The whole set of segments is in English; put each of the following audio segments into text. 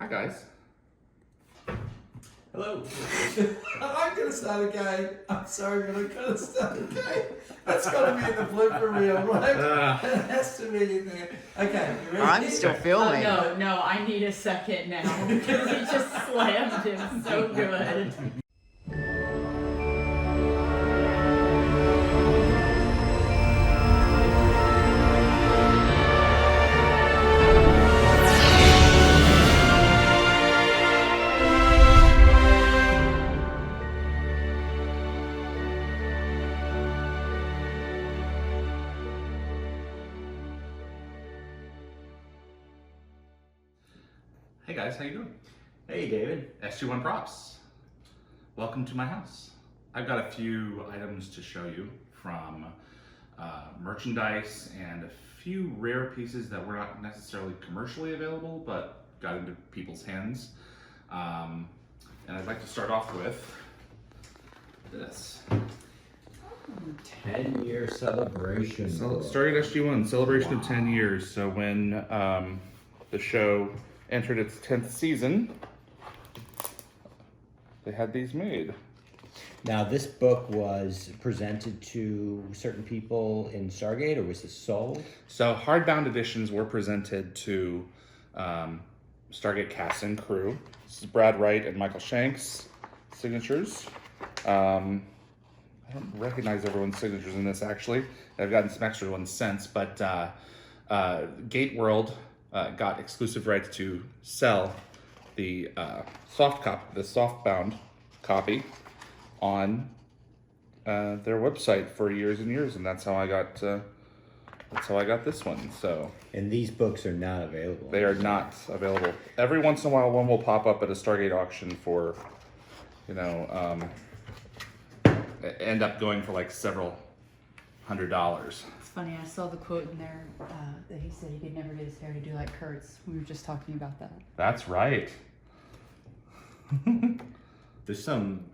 Hi guys. Hello. I'm going to start again. I'm sorry, but I'm going to start again. That's got to be in the blooper reel, right? It has to be in there. Okay, you ready? I'm still filming. No, I need a second now because he just slammed him so good. Hey guys, how you doing? Hey, David. SG1 Props. Welcome to my house. I've got a few items to show you from merchandise and a few rare pieces that were not necessarily commercially available, but got into people's hands. And I'd like to start off with this. 10-year celebration. So Stargate SG1, celebration of 10 years. So when the show entered its 10th season, they had these made. Now, this book was presented to certain people in Stargate, or was this sold? So hardbound editions were presented to Stargate cast and crew. This is Brad Wright and Michael Shank's signatures. I don't recognize everyone's signatures in this actually. I've gotten some extra ones since, but Gate World got exclusive rights to sell the softbound copy on their website for years and years, and that's how I got this one. So, And these books are not available. they are not available. Every once in a while, one will pop up at a Stargate auction for, end up going for like several $100s. It's funny, I saw the quote in there that he said he could never get his hair to do like Cardz. We were just talking about that. That's right. There's some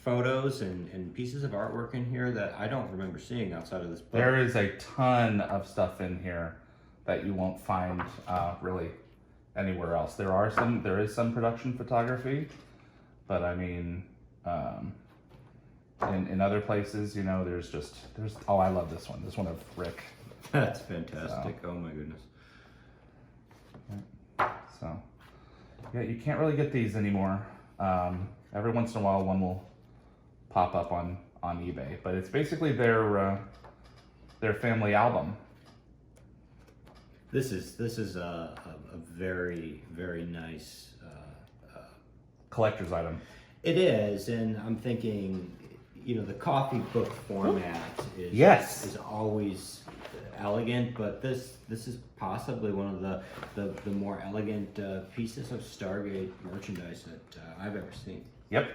photos and pieces of artwork in here that I don't remember seeing outside of this book. There is a ton of stuff in here that you won't find really anywhere else. There is some production photography, but I mean, in other places, there's oh, I love this one. This one of Rick. That's fantastic. Oh my goodness. So, yeah, you can't really get these anymore. Every once in a while, one will pop up on eBay, but it's basically their family album. This is a very, very nice Collector's item. It is, and I'm thinking, the coffee book format is always elegant, but this is possibly one of the more elegant pieces of Stargate merchandise that I've ever seen. Yep,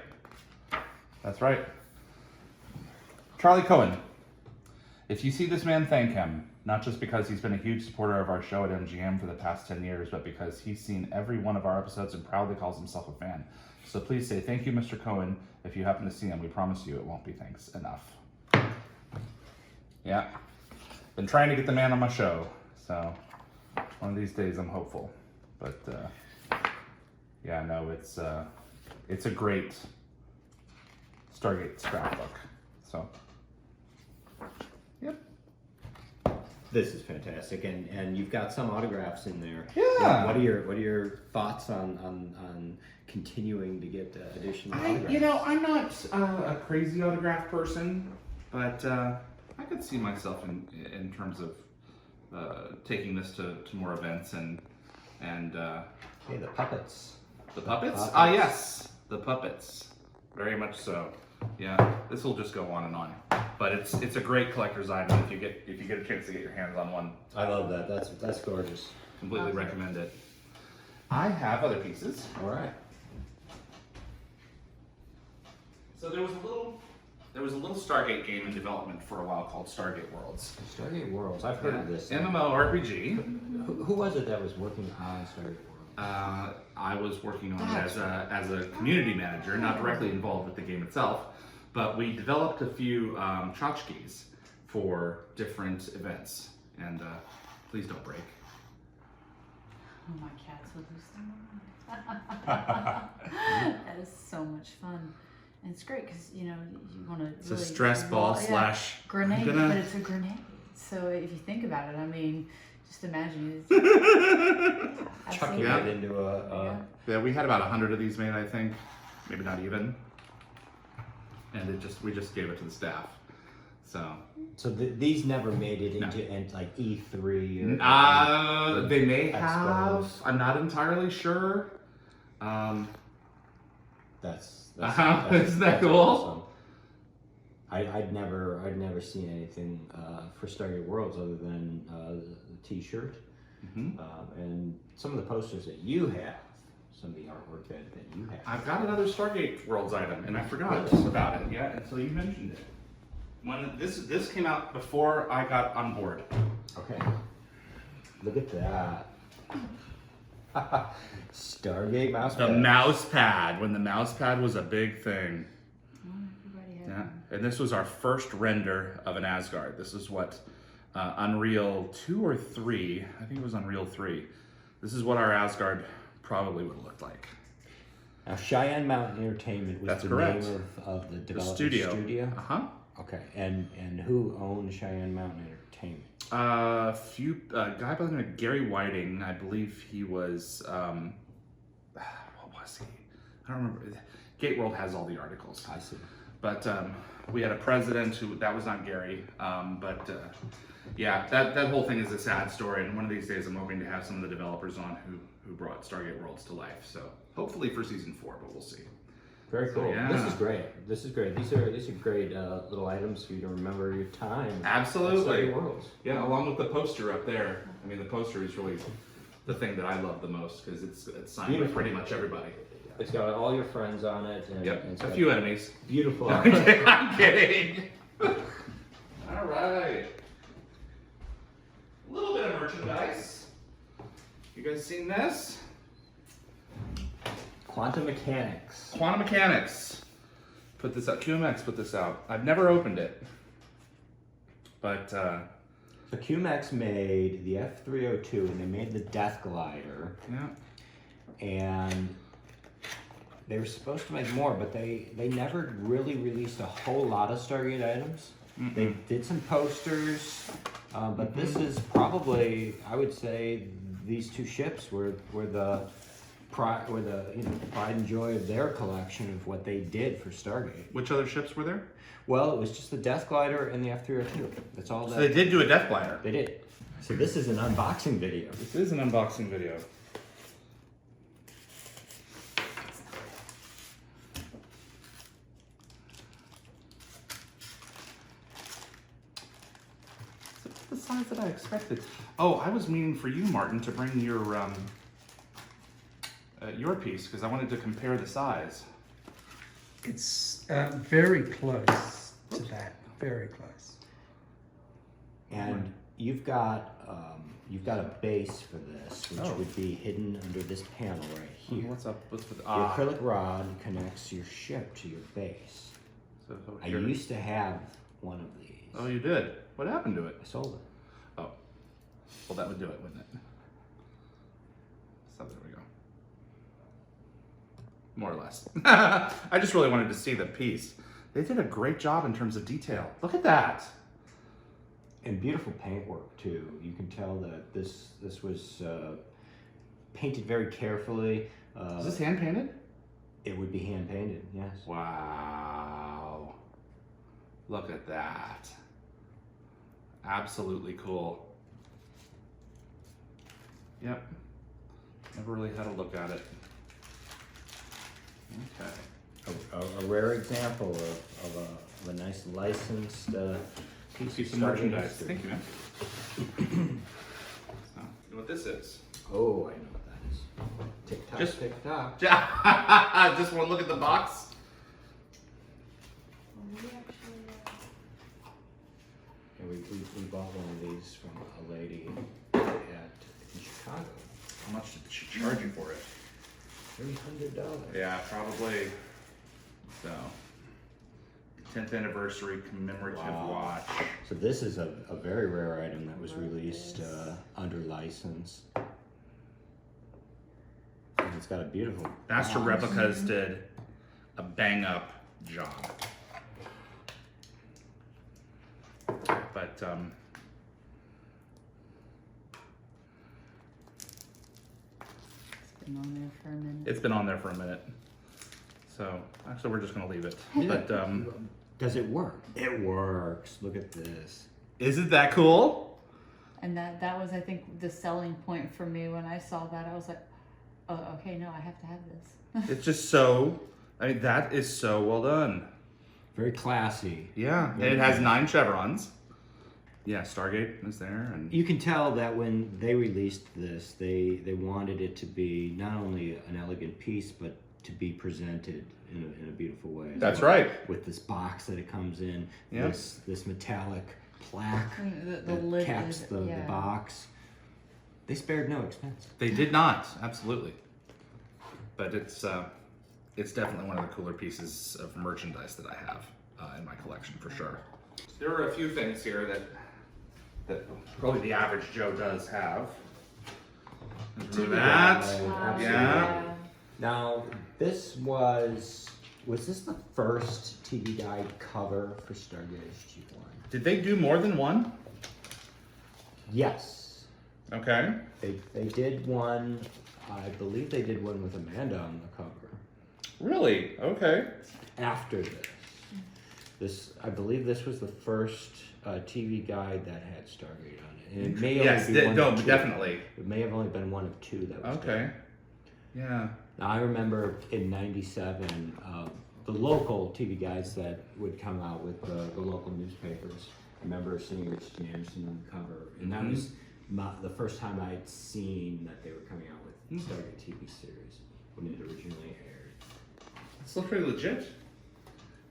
that's right. Charlie Cohen. If you see this man, thank him. Not just because he's been a huge supporter of our show at MGM for the past 10 years, but because he's seen every one of our episodes and proudly calls himself a fan. So please say thank you, Mr. Cohen. If you happen to see him, we promise you it won't be thanks enough. Yeah, been trying to get the man on my show, so one of these days I'm hopeful. But yeah, no, it's a great Stargate scrapbook. So, yep. This is fantastic, and you've got some autographs in there. Yeah. What are your thoughts on continuing to get additional autographs? I'm not a crazy autograph person, but I could see myself in terms of taking this to more events and Hey, the puppets. the puppets. Puppets. Ah, yes, the puppets. Very much so. Yeah, this will just go on and on. But it's a great collector's item if you get a chance to get your hands on one. I love that. That's gorgeous. Completely recommend it. I have other pieces. All right. So there was a little Stargate game in development for a while called Stargate Worlds. Stargate Worlds. I've heard of this. MMORPG. Who was it that was working on Stargate Worlds? I was working on it as a community manager, not directly involved with the game itself, but we developed a few tchotchkes for different events. And please don't break. Oh, my cats would lose their mind. That is so much fun. And it's great because, you know, you want to It's a stress ball slash grenade, I'm gonna- but it's a grenade. So if you think about it, I mean, just imagine it's Chucking Yeah. it into a Yeah, we had about 100 of these made, I think, maybe not even. And we just gave it to the staff. So So these never made it into like E3 or they may Expos. have. I'm not entirely sure. That's Isn't that cool? awesome. I'd never seen anything for Stargate Worlds other than the T-shirt and some of the posters that you have. Some of the artwork that you have. I've got another Stargate Worlds item, and I forgot about it yet until you mentioned it. When this came out before I got on board. Okay. Look at that. Stargate Mousepad. The Mousepad, when the Mousepad was a big thing. everybody had Yeah, one. and this was our first render of an Asgard. This is what Unreal 2 or 3, I think it was Unreal 3. This is what our Asgard probably would have looked like. Now, Cheyenne Mountain Entertainment was That's the correct. name of the The development studio. Uh-huh. Okay, and who owned Cheyenne Mountain Entertainment? A guy by the name of Gary Whiting, I believe he was, what was he? I don't remember. Gate World has all the articles. I see. But we had a president that was not Gary. Yeah, that whole thing is a sad story. And one of these days I'm hoping to have some of the developers on who brought Stargate Worlds to life. So hopefully for season 4, but we'll see. Very cool. yeah. This is great. This is great. These are great little items for you to remember your time. Absolutely. Stargate Worlds. Yeah, along with the poster up there. I mean, the poster is really the thing that I love the most because it's signed by Beautiful. pretty much everybody. It's got all your friends on it. And, Yep, and it's a got few enemies. beautiful. I'm kidding. All right. A little bit of merchandise. You guys seen this? Quantum Mechanics. Quantum Mechanix put this out. QMX put this out. I've never opened it, but So QMX made the F302 and they made the Death Glider. yeah. And they were supposed to make more, but they never really released a whole lot of Stargate items. They did some posters, but this is probably, I would say, these two ships were the pride and joy of their collection of what they did for Stargate. Which other ships were there? Well, it was just the Death Glider and the F302. That's all So that they did do a Death Glider. they did. So this is an unboxing video. This is an unboxing video. It's the size that I expected. Oh, I was meaning for you, Martin, to bring your piece because I wanted to compare the size. It's very close to that. Very close. And you've got a base for this, which Oh. would be hidden under this panel right here. What's up? What's with The acrylic rod connects your ship to your base. So I here- used to have one of these. Oh, you did. What happened to it? I sold it. Oh, well, that would do it, wouldn't it? So there we go. More or less. I just really wanted to see the piece. They did a great job in terms of detail. Look at that. And beautiful paintwork too. You can tell that this was painted very carefully. Is this hand painted? It would be hand painted, yes. Wow. Look at that. Absolutely cool. Yep. Never really had a look at it. Okay. A rare example of a nice licensed piece of merchandise. history. Thank you, man. So, you know what this is? Oh, I know what that is. Tick tock, Just- tick tock. Just one look at the box. And we bought one of these from a lady in Chicago. How much did she charge you for it? $300. Yeah, probably. So, 10th anniversary commemorative Wow. watch. So this is a very rare item that was released under license. And It's got a beautiful. Master box. Replicas did a bang up job. But It's been on there for a minute. it's been on there for a minute. So actually we're just gonna leave it. Yeah. But Does it work? It works. Look at this. isn't that cool? And that was, I think, the selling point for me when I saw that. I was like, oh, okay, no, I have to have this. It's just so, I mean, that is so well done. Very classy. Yeah, and it has 9 chevrons. Yeah, Stargate is there, and You can tell that when they released this, they wanted it to be not only an elegant piece, but to be presented in a beautiful way. as that's well. right. With this box that it comes in, Yeah. this metallic plaque The that lid caps is- the yeah. box. They spared no expense. They did not, absolutely. But it's definitely one of the cooler pieces of merchandise that I have in my collection for sure. There are a few things here that probably the average Joe does have. Remember that? Absolutely. Yeah. Now, this was this the first TV Guide cover for Stargate SG-1? Did they do more than one? Yes. Okay. They did one, I believe they did one with Amanda on the cover. Really? Okay. After this, I believe this was the first TV Guide that had Stargate on it. And it may Yes, only be one of two. definitely. It may have only been one of two that was Okay. done. Yeah. Now, I remember in '97, the local TV guides that would come out with the local newspapers. I remember seeing Richard Anderson on the cover, and that was the first time I'd seen that they were coming out with Stargate TV series when it originally aired. This looks pretty legit.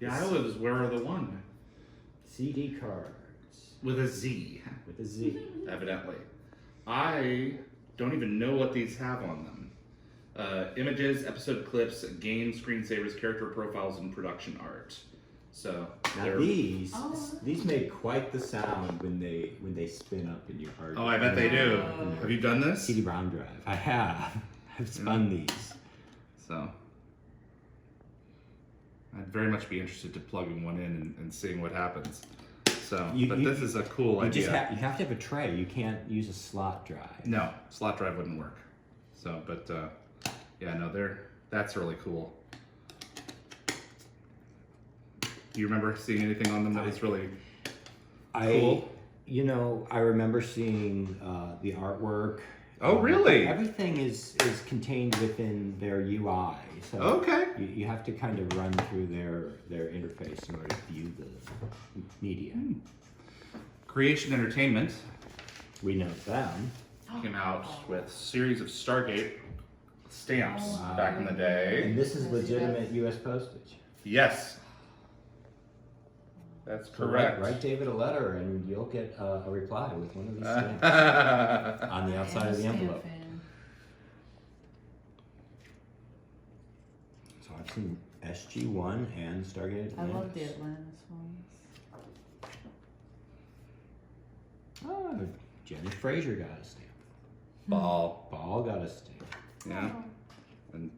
Yeah, I was Where Are the One? CD cards With a Z, with a Z. evidently. I don't even know what these have on them. Images, episode clips, game screensavers, character profiles, and production art. So Now they're. these make quite the sound when they spin up in your hard. Oh, I bet they do. Have you done this? CD-ROM drive. I have. I've spun these. So I'd very much be interested to plugging one in and seeing what happens. So, but this is a cool idea. You have to have a tray. You can't use a slot drive. No, slot drive wouldn't work. So, but yeah, no, that's really cool. Do you remember seeing anything on them that was really cool? I remember seeing the artwork. Oh, really? Everything is contained within their UI. So Okay. you have to kind of run through their interface in order to view the media. Creation Entertainment We know them. came out with a series of Stargate stamps back in the day. And this is legitimate U.S. postage. Yes. That's So correct. write David a letter and you'll get a reply with one of these stamps on the outside of the envelope. So I've seen SG-1 and Stargate I Atlantis. love the Atlantis ones. Oh, Jenny Fraser got a stamp. Ball. Ball got a stamp. Yeah. And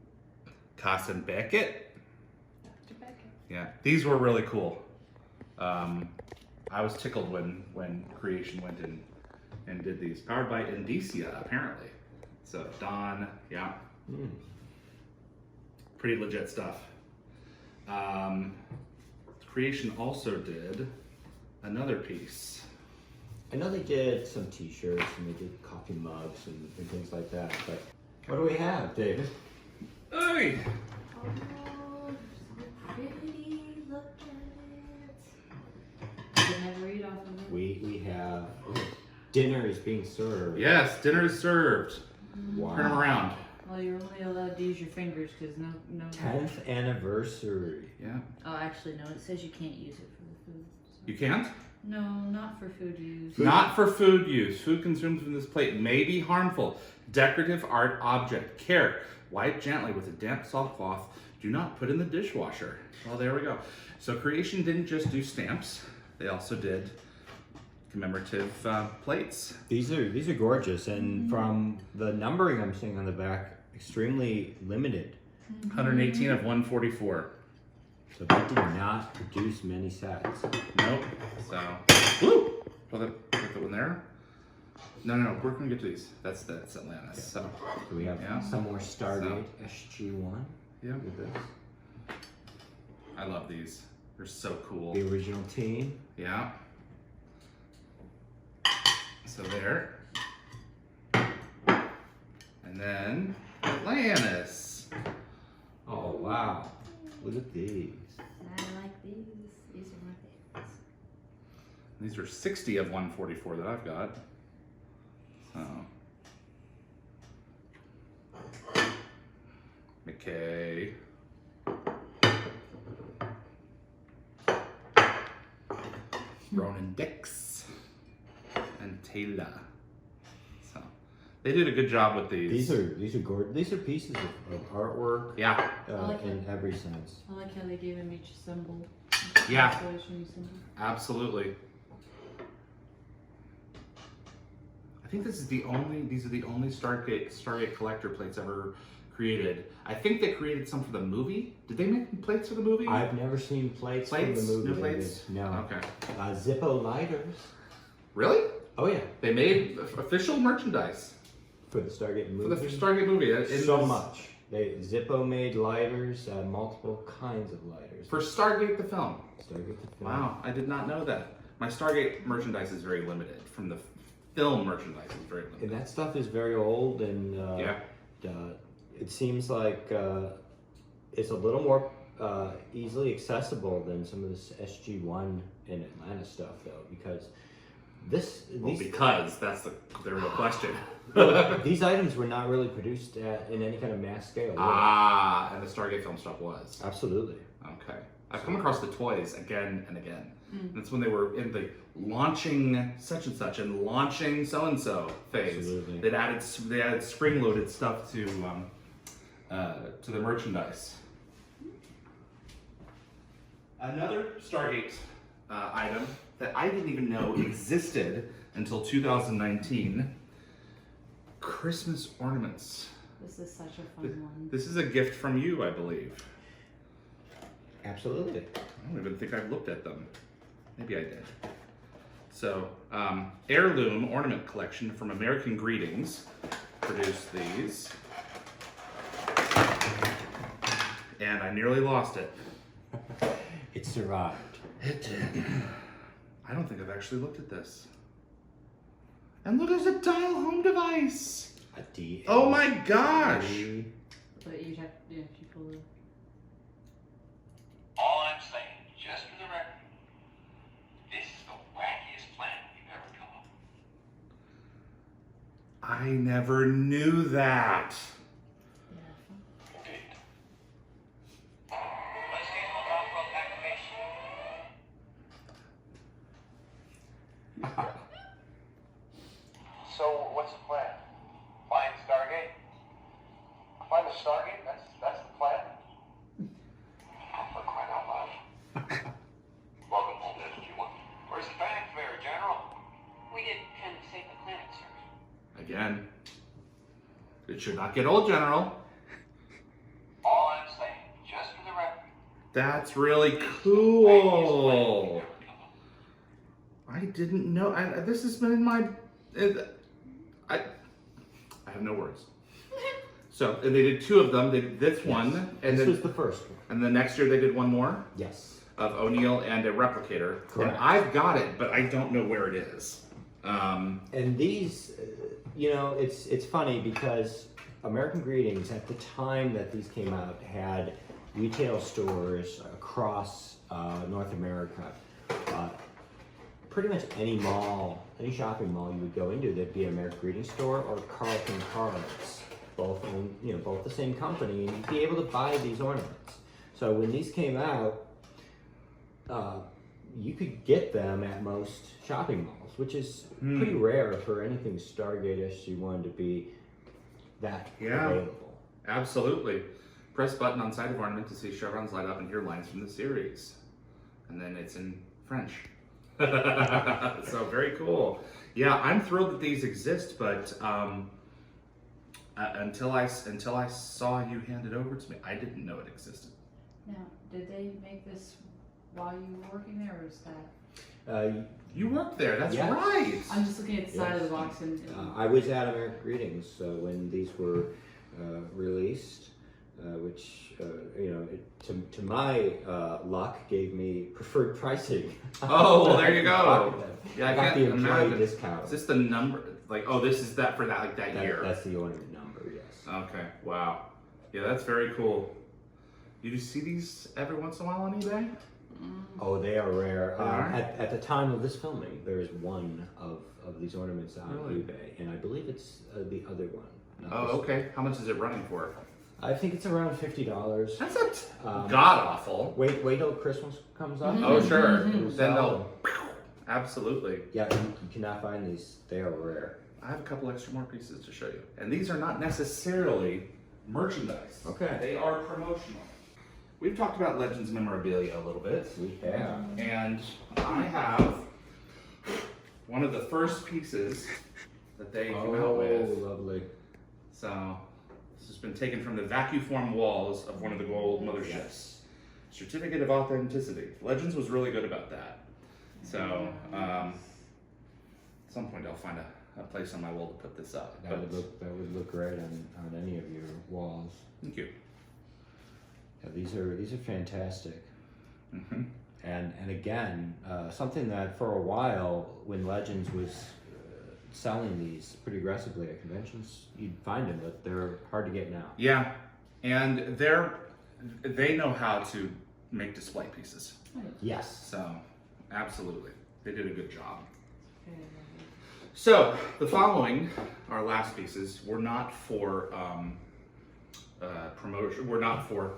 Carson Beckett. Dr. Beckett. Yeah. These were really cool. I was tickled when Creation went in and did these. Powered by Indicia, apparently. So Don, yeah. Pretty legit stuff. Creation also did another piece. I know they did some t-shirts and they did coffee mugs and things like that, but what do we have, David? Hey! Oh, so pretty. Look at it. You can never eat off of it. We have dinner is being served. Yes, dinner is served. Wow. Turn them around. Well, you're only allowed to use your fingers because no. 10th anniversary. Yeah. Oh, actually, no. It says you can't use it for the food. So. You can't? No, not for food use. Not for food use. Food consumed from this plate may be harmful. Decorative art object. Care. Wipe gently with a damp soft cloth. Do not put in the dishwasher. Well, there we go. So Creation didn't just do stamps. They also did commemorative plates. These are gorgeous, and from the numbering I'm seeing on the back, extremely limited. 118 of 144. So they did not produce many sets. Nope. So, woo! Put that one there. No, we're gonna get to these. That's Atlantis. So, So we have Yeah. some more Stargate SG-1 yeah, with this. I love these. They're so cool. The original team. Yeah. So there. And then Atlantis. Oh wow! Look at these. I like these. These are my favorites. These are 60 of 144 that I've got. So. McKay. Ronan Dix. And Taylor. So they did a good job with these. These are gorgeous. These are pieces of artwork. Yeah. I like In every sense. I like how they gave him each symbol. Yeah. Constellation symbol. Absolutely. I think these are the only Stargate collector plates ever created. I think they created some for the movie. Did they make plates for the movie? I've never seen plates from the movie. New plates? No. Okay. Zippo lighters. Really? Oh yeah. They made official merchandise For the Stargate for movie. the Stargate movie. So much. Zippo made lighters, multiple kinds of lighters. For Stargate the film. Stargate the film. Wow, I did not know that. My Stargate merchandise is very limited. From the film merchandise is very And limited. that stuff is very old, and it seems like it's a little more easily accessible than some of this SG-1 and Atlanta stuff, though, because Because that's the real question. these items were not really produced in any kind of mass scale. Ah, and the Stargate film stuff was. Absolutely. Okay. I've come across the toys again and again. That's when they were in the launching such and such and launching so and so phase. Absolutely. They added spring loaded stuff to the merchandise. Another Stargate item that I didn't even know existed until 2019. Christmas ornaments. This is such a fun one. This is a gift from you, I believe. Absolutely. I don't even think I've looked at them. Maybe I did. So, heirloom ornament collection from American Greetings produced these. And I nearly lost it. It survived. It did. I don't think I've actually looked at this. And look, there's a dial home device. A D. Oh my gosh. But you'd have if you pull the All I'm saying, just for the record, this is the wackiest plan we've ever come up with. I never knew that. Indeed. Let's handle off-road activation. So, what's the plan? Find Stargate? Find the Stargate? That's the plan? For crying out loud. Welcome home to SG-1. Where's the fanfare, General? We did kind of save the planet, sir. Again. It should not get old, General. All I'm saying, just for the record, That's really this is the wackiest plan cool. we've ever come up with. I didn't know. This has been in my. I have no words. So and they did two of them. They did this one, and This then was the first one. and the next year they did one more Yes. of O'Neill and a replicator. Correct. And I've got it, but I don't know where it is. And these, it's funny because American Greetings, at the time that these came out, had retail stores across North America. Pretty much any mall, any shopping mall you would go into, there'd be an American Greetings store or Carlton Cardz, both both the same company, and you'd be able to buy these ornaments. So when these came out, you could get them at most shopping malls, which is pretty rare for anything Stargate SG-1 to be that available. Absolutely. Press button on side of ornament to see chevrons light up and hear lines from the series. And then it's in French. So very cool. Yeah, I'm thrilled that these exist, but until I saw you hand it over to me, I didn't know it existed. Now, did they make this while you were working there, or is that? You worked there. That's Yes. right. I'm just looking at the side of the Yes. box and. I was at American Greetings when these were released, which to my luck gave me preferred pricing. Oh, well, there you go. Yeah, I got the employee imagine. discount. Is this the number? Like, oh, this is that for that like that year. That's the ornament number, yes. Okay. Wow. Yeah, that's very cool. You just see these every once in a while on eBay? Oh, they are rare. They are? At the time of this filming, there is one of these ornaments on Really? eBay, and I believe it's the other one. not Oh, this one. okay. How much is it running for? I think it's around $50. That's not Um, god awful. Wait till Christmas comes up. Oh, sure. It'll Then sell. they'll. Absolutely. Yeah, you cannot find these. They are rare. I have a couple extra more pieces to show you. And these are not necessarily merchandise. Okay. They are promotional. We've talked about Legends Memorabilia a little bit. We have. And I have one of the first pieces that they came out with. Lovely. So this has been taken from the vacuum form walls of one of the Goa'uld motherships. Certificate of authenticity. Legends was really good about that. So at some point I'll find a place on my wall to put this up. That would look great on any of your walls. Thank you. Yeah, these are fantastic. Mm-hmm. And again, something that for a while, when Legends was selling these pretty aggressively at conventions, you'd find them, but they're hard to get now. Yeah, and they know how to make display pieces. Yes. So absolutely, they did a good job. So the following, our last pieces, were not for promotion. Were not for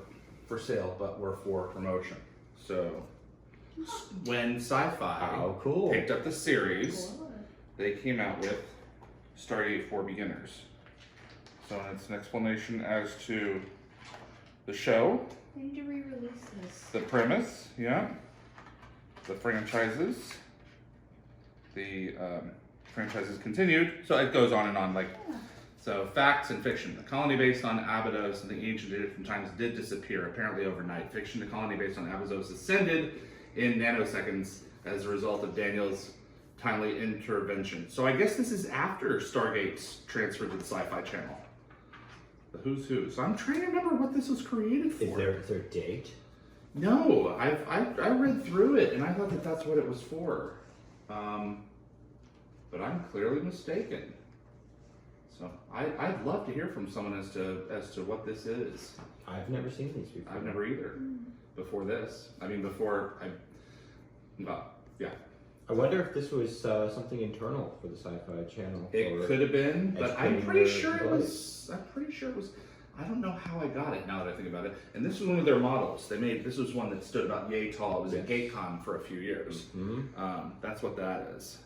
sale, but were for promotion. So when Sci-Fi How cool. picked up the series, they came out with Stargate for Beginners. So it's an explanation as to the show, They need to re-release this. the premise, yeah, the franchises, the franchises continued, so it goes on and on. So facts and fiction. The colony based on Abydos in the ancient Egyptian times did disappear, apparently overnight. Fiction, the colony based on Abydos ascended in nanoseconds as a result of Daniel's timely intervention. So I guess this is after Stargate's transfer to the Sci-Fi channel. The who's who. So I'm trying to remember what this was created for. Is there a date? No, I read through it and I thought that that's what it was for, but I'm clearly mistaken. So I'd love to hear from someone as to what this is. I've never seen these before. I've never either. Before this, yeah. I wonder if this was something internal for the Sci-Fi channel. It or could have been, but I'm educating pretty their sure it employees. was. I don't know how I got it now that I think about it. And this was one of their models. This was one that stood about yay tall. It was at GateCon for a few years. Mhm. That's what that is.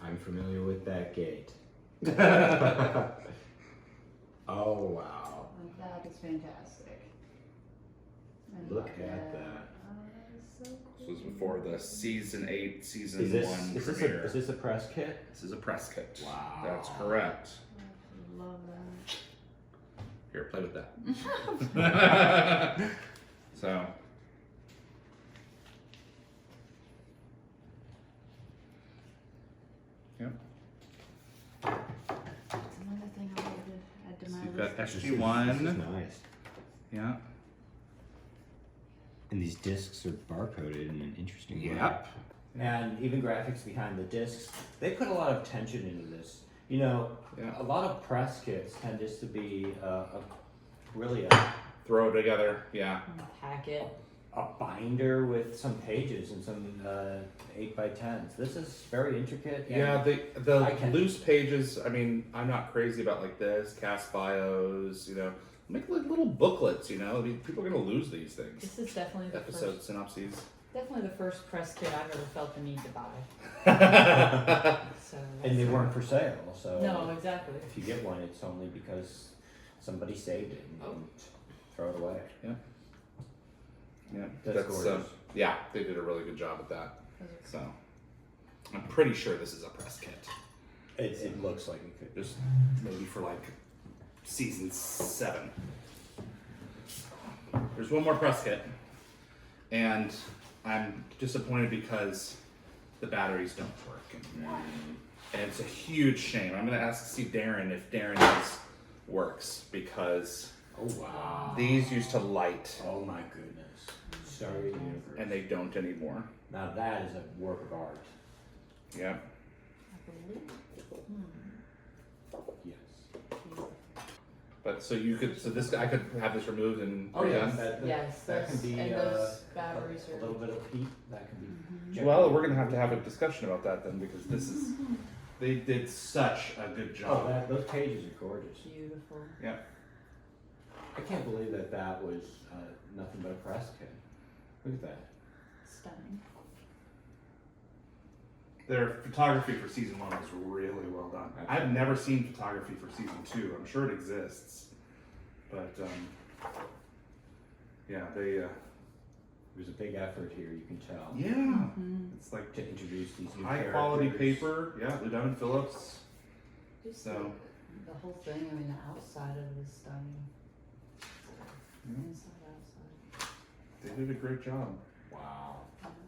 I'm familiar with that gate. Oh wow! That is fantastic. I Look love at that. Oh, that is so cool. This was before the season 8, season Is this 1 is premiere. this a press kit? This is a press kit. Wow. That's correct. I love that. Here, play with that. So. Yep. That's another thing I wanted to add to So my you've list. got This is SG1. nice. Yeah. And these discs are barcoded in an interesting way. Yep. And even graphics behind the discs, they put a lot of tension into this. You know, Yeah. a lot of press kits tend just to be really Throw it together. Yeah. Packet. a binder with some pages and some 8x10s. This is very intricate. and Yeah, I the can- loose pages, I mean, I'm not crazy about like this, cast bios, make like little booklets, I mean, people are gonna lose these things. This is definitely the Episode first, synopses. definitely the first press kit I've ever felt the need to buy. So And they that's- weren't for sale, so No, exactly. if you get one, it's only because somebody saved it and didn't throw it away. Yeah, That's gorgeous. yeah, they did a really good job at that. So, I'm pretty sure this is a press kit. It looks like it could. Just maybe for like season 7. There's one more press kit, and I'm disappointed because the batteries don't work anymore. And it's a huge shame. I'm gonna ask to see Darren if Darren's works, because Oh wow. these used to light Oh my goodness. Stargate Universe. and they don't anymore. Now that is a work of art. Yeah. I believe. Yes. But so you could, so this, I could have this removed and Oh, redone? yes. Yes, that can those- be and those batteries a are- little bit of heat. That can be. Well, we're gonna have a discussion about that then, because this is, they did such a good Oh, job. those pages are gorgeous. Beautiful. Yeah. I can't believe that was nothing but a press kit. Look at that. Stunning. Their photography for season 1 was really well done. I've never seen photography for season 2. I'm sure it exists, but yeah, they There's a big effort here, you can tell, yeah, it's like to introduce these new high quality characters. paper. Yeah, Lou Diamond Phillips. Just So the whole thing, I mean, the outside of it is stunning. Yeah. Inside, outside. they did a great job. Wow.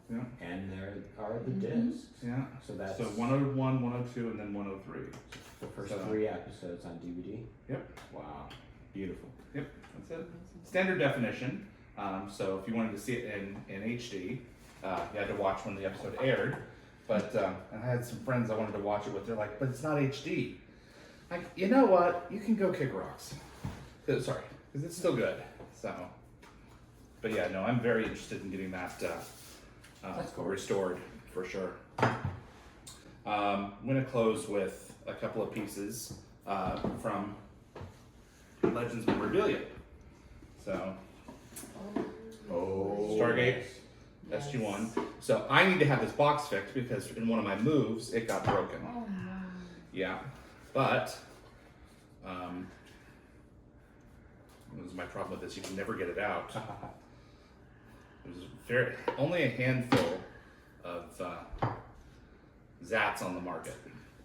Yeah, And there are the discs. yeah. So that's So 101, 102, and then 103. the first so- 3 episodes on DVD. Yep. Wow. Beautiful. Yep, that's it. Standard definition. So if you wanted to see it in HD, you had to watch when the episode aired. But I had some friends I wanted to watch it with. They're like, but it's not HD. Like, you know what? You can go kick rocks. Sorry, because it's still good. So, but yeah, no, I'm very interested in getting that restored for sure. I'm gonna close with a couple of pieces from Legends Memorabilia. So, Oh. Stargate, Yes. SG1. So I need to have this box fixed because in one of my moves it got broken. Oh no. Yeah, but this is my problem with this. You can never get it out. There's only a handful of Zats on the market,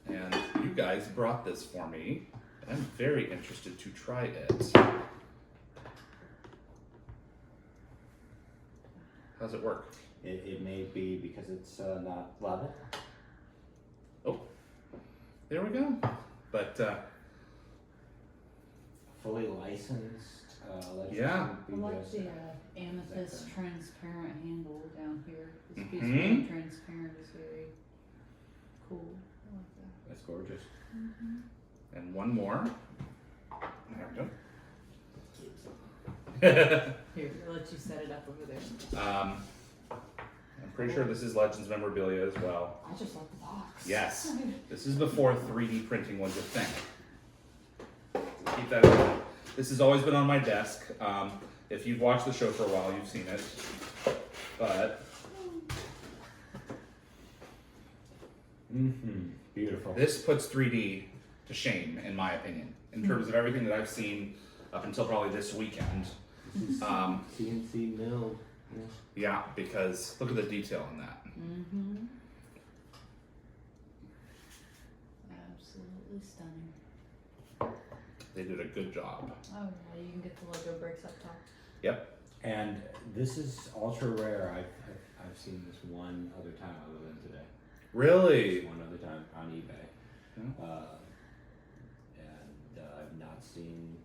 and you guys brought this for me. And I'm very interested to try it. How's it work? It may be because it's not level. Oh, there we go. But Fully licensed. Legends Yeah. I would be like this. the amethyst transparent handle down here. This piece Mhm. being transparent is very cool. I like that. That's gorgeous. and one more. There we go. Here, I'll let you set it up over there. I'm pretty sure this is Legends Memorabilia as well. I just like the box. Yes, this is before 3D printing was a thing. Keep that in mind. This has always been on my desk. If you've watched the show for a while, you've seen it. But Beautiful. this puts 3D to shame, in my opinion, in terms of everything that I've seen up until probably this weekend. CNC milled. Yeah, because look at the detail in that. Mm-hmm. Absolutely stunning. They did a good job. Oh yeah, you can get the logo bricks up top. Yep. And this is ultra rare. I've seen this one other time other than today. Really? One other time on eBay. Yeah. And I've not seen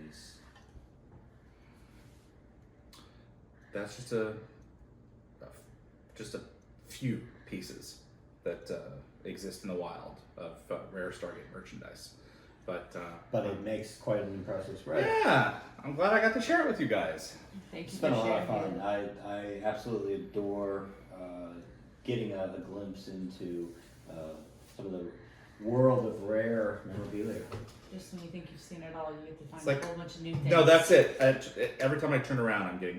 these. That's just a few pieces that exist in the wild of rare Stargate merchandise. But But it makes quite an impressive spread. yeah, I'm glad I got to share it with you guys. Thank It's you been for a lot of sharing fun. it. I absolutely adore getting a glimpse into some of the world of rare memorabilia. Just when you think you've seen it all, you get to find It's like- a whole bunch of new things. No, that's it. Every time I turn around, I'm getting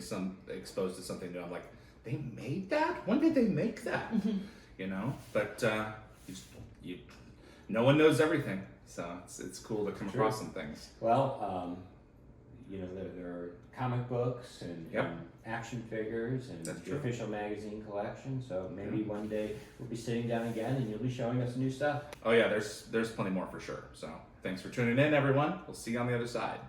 exposed to something new. I'm like, they made that? When did they make that? You know, but no one knows everything, so it's cool to come across some things. Well, there are comic books and, Yep. and action figures and That's the true. official magazine collection. So maybe one day we'll be sitting down again and you'll be showing us new stuff. Oh yeah, there's plenty more for sure. So thanks for tuning in, everyone. We'll see you on the other side.